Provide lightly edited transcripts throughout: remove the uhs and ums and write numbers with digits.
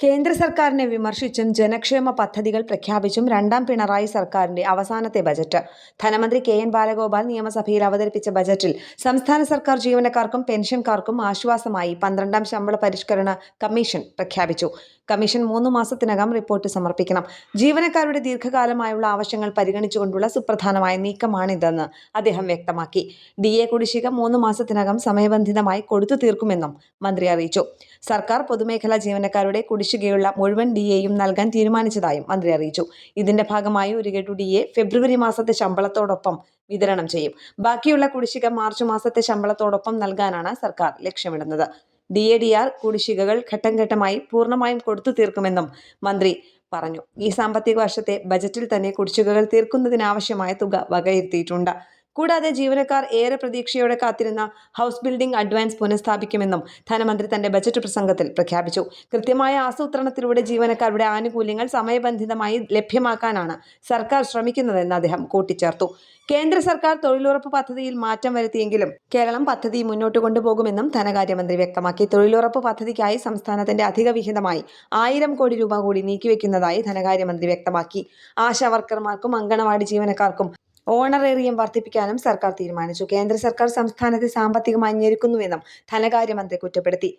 കേന്ദ്ര സർക്കാരിനെ വിമർശിച്ചും ജനക്ഷേമ പദ്ധതികൾ പ്രഖ്യാപിച്ചും രണ്ടാം പിണറായി സർക്കാരിന്റെ അവസാനത്തെ ബജറ്റ്. ധനമന്ത്രി കെ.എൻ. ബാലഗോപാൽ നിയമസഭയിൽ അവതരിപ്പിച്ച ബജറ്റിൽ സംസ്ഥാന സർക്കാർ ജീവനക്കാർക്കും പെൻഷൻകാർക്കും ആശ്വാസമായി 12ാം ശമ്പള പരിഷ്കരണ കമ്മീഷൻ പ്രഖ്യാപിച്ചു. കമ്മീഷൻ 3 മാസത്തിനകം റിപ്പോർട്ട് സമർപ്പിക്കണം. ജീവനക്കാരുടെ ദീർഘകാലമായുള്ള ആവശ്യങ്ങൾ പരിഗണിച്ചുകൊണ്ടുള്ള സുപ്രധാനമായ നീക്കമാണിതെന്ന് അദ്ദേഹം വ്യക്തമാക്കി. DA കുടിശ്ശിക 3 മാസത്തിനകം സമയബന്ധിതമായി കൊടുത്തു തീർക്കുമെന്നും മന്ത്രി അറിയിച്ചു. സർക്കാർ പൊതുമേഖലാ ജീവനക്കാരുടെ കുടിശ്ശികയുള്ള മുഴുവൻ DAയും നൽകാൻ തീരുമാനിച്ചതായും മന്ത്രി അറിയിച്ചു. ഇതിന്റെ ഭാഗമായി ഒരു ഗഡു DA ഫെബ്രുവരി മാസത്തെ ശമ്പളത്തോടൊപ്പം വിതരണം ചെയ്യും. ബാക്കിയുള്ള കുടിശ്ശിക മാർച്ച് മാസത്തെ ശമ്പളത്തോടൊപ്പം നൽകാനാണ് സർക്കാർ ലക്ഷ്യമിടുന്നത്. DADR കുടിശ്ശികകൾ ഘട്ടം ഘട്ടമായി പൂർണ്ണമായും കൊടുത്തു തീർക്കുമെന്നും മന്ത്രി പറഞ്ഞു. ഈ സാമ്പത്തിക വർഷത്തെ ബജറ്റിൽ തന്നെ കുടിശ്ശികകൾ തീർക്കുന്നതിനാവശ്യമായ തുക വകയിരുത്തിയിട്ടുണ്ട്. കൂടാതെ ജീവനക്കാർ ഏറെ പ്രതീക്ഷയോടെ കാത്തിരുന്ന ഹൗസ് ബിൽഡിംഗ് അഡ്വാൻസ് പുനഃസ്ഥാപിക്കുമെന്നും ധനമന്ത്രി തന്റെ ബജറ്റ് പ്രസംഗത്തിൽ പ്രഖ്യാപിച്ചു. കൃത്യമായ ആസൂത്രണത്തിലൂടെ ജീവനക്കാരുടെ ആനുകൂല്യങ്ങൾ സമയബന്ധിതമായി ലഭ്യമാക്കാനാണ് സർക്കാർ ശ്രമിക്കുന്നതെന്ന് അദ്ദേഹം കൂട്ടിച്ചേർത്തു. കേന്ദ്ര സർക്കാർ തൊഴിലുറപ്പ് പദ്ധതിയിൽ മാറ്റം വരുത്തിയെങ്കിലും കേരളം പദ്ധതി മുന്നോട്ട് കൊണ്ടുപോകുമെന്നും ധനകാര്യമന്ത്രി വ്യക്തമാക്കി. തൊഴിലുറപ്പ് പദ്ധതിക്കായി സംസ്ഥാനത്തിന്റെ അധിക വിഹിതമായി 1000 കോടി രൂപ കൂടി നീക്കിവെക്കുന്നതായി ധനകാര്യമന്ത്രി വ്യക്തമാക്കി. ആശാവർക്കർമാർക്കും അങ്കണവാടി ജീവനക്കാർക്കും ഓണറേറിയം വർദ്ധിപ്പിക്കാനും സർക്കാർ തീരുമാനിച്ചു. കേന്ദ്ര സർക്കാർ സംസ്ഥാനത്തെ സാമ്പത്തികമായി ഞെരുക്കുന്നുവെന്നും ധനകാര്യമന്ത്രി കുറ്റപ്പെടുത്തി.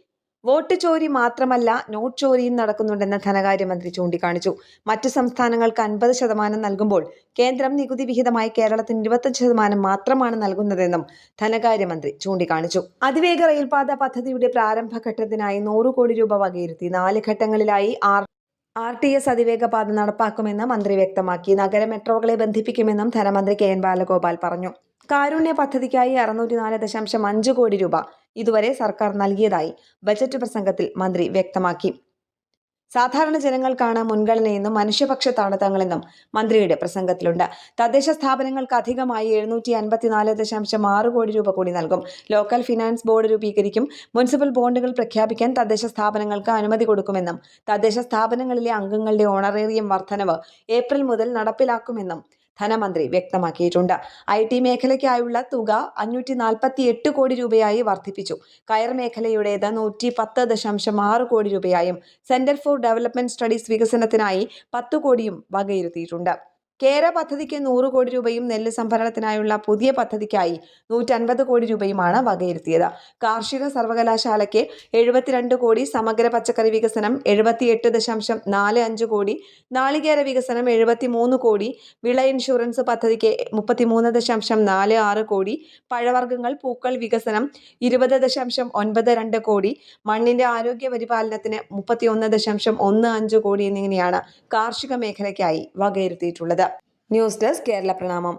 വോട്ട് ചോരി മാത്രമല്ല നോട്ട് ചോരിയും നടക്കുന്നുണ്ടെന്ന് ധനകാര്യമന്ത്രി ചൂണ്ടിക്കാണിച്ചു. മറ്റു സംസ്ഥാനങ്ങൾക്ക് 50% നൽകുമ്പോൾ കേന്ദ്രം നികുതി വിഹിതമായി കേരളത്തിന് 25% മാത്രമാണ് നൽകുന്നതെന്നും ധനകാര്യമന്ത്രി ചൂണ്ടിക്കാണിച്ചു. അതിവേഗ റെയിൽപാത പദ്ധതിയുടെ പ്രാരംഭഘട്ടത്തിനായി 100 കോടി രൂപ വകയിരുത്തി. 4 ഘട്ടങ്ങളിലായി RTS അതിവേഗ പാത നടപ്പാക്കുമെന്ന് മന്ത്രി വ്യക്തമാക്കി. നഗര മെട്രോകളെ ബന്ധിപ്പിക്കുമെന്നും ധനമന്ത്രി കെ.എൻ. ബാലഗോപാൽ പറഞ്ഞു. കാരുണ്യ പദ്ധതിക്കായി 604.5 കോടി രൂപ ഇതുവരെ സർക്കാർ നൽകിയതായി ബജറ്റ് പ്രസംഗത്തിൽ മന്ത്രി വ്യക്തമാക്കി. സാധാരണ ജനങ്ങൾക്കാണ് മുൻഗണനയെന്നും മനുഷ്യപക്ഷത്താണ് തങ്ങളെന്നും മന്ത്രിയുടെ പ്രസംഗത്തിലുണ്ട്. തദ്ദേശ സ്ഥാപനങ്ങൾക്ക് അധികമായി 754.6 കോടി രൂപ കൂടി നൽകും. ലോക്കൽ ഫിനാൻസ് ബോർഡ് രൂപീകരിക്കും. മുനിസിപ്പൽ ബോണ്ടുകൾ പ്രഖ്യാപിക്കാൻ തദ്ദേശ സ്ഥാപനങ്ങൾക്ക് അനുമതി കൊടുക്കുമെന്നും തദ്ദേശ സ്ഥാപനങ്ങളിലെ അംഗങ്ങളുടെ ഓണറേറിയം വർധനവ് ഏപ്രിൽ മുതൽ നടപ്പിലാക്കുമെന്നും ധനമന്ത്രി വ്യക്തമാക്കിയിട്ടുണ്ട്. IT മേഖലയ്ക്കായുള്ള തുക 548 കോടി രൂപയായി വർദ്ധിപ്പിച്ചു. കയർ മേഖലയുടേത് 110.6 കോടി രൂപയായും സെന്റർ ഫോർ ഡെവലപ്മെന്റ് സ്റ്റഡീസ് വികസനത്തിനായി 10 കോടിയും വകയിരുത്തിയിട്ടുണ്ട്. കേര പദ്ധതിക്ക് 100 കോടി രൂപയും നെല്ല് സംഭരണത്തിനായുള്ള പുതിയ പദ്ധതിക്കായി 150 കോടി രൂപയുമാണ് വകയിരുത്തിയത്. കാർഷിക സർവകലാശാലയ്ക്ക് 72 കോടി, സമഗ്ര പച്ചക്കറി വികസനം 78.45 കോടി, നാളികേര വികസനം 73 കോടി, വിള ഇൻഷുറൻസ് പദ്ധതിക്ക് 33.46 കോടി, പഴവർഗ്ഗങ്ങൾ പൂക്കൾ വികസനം 20.92 കോടി, മണ്ണിന്റെ ആരോഗ്യ പരിപാലനത്തിന് 31.15 കോടി എന്നിങ്ങനെയാണ് കാർഷിക മേഖലയ്ക്കായി വകയിരുത്തിയിട്ടുള്ളത്. ന്യൂസ് ഡെസ്ക് കേരള പ്രണാമം.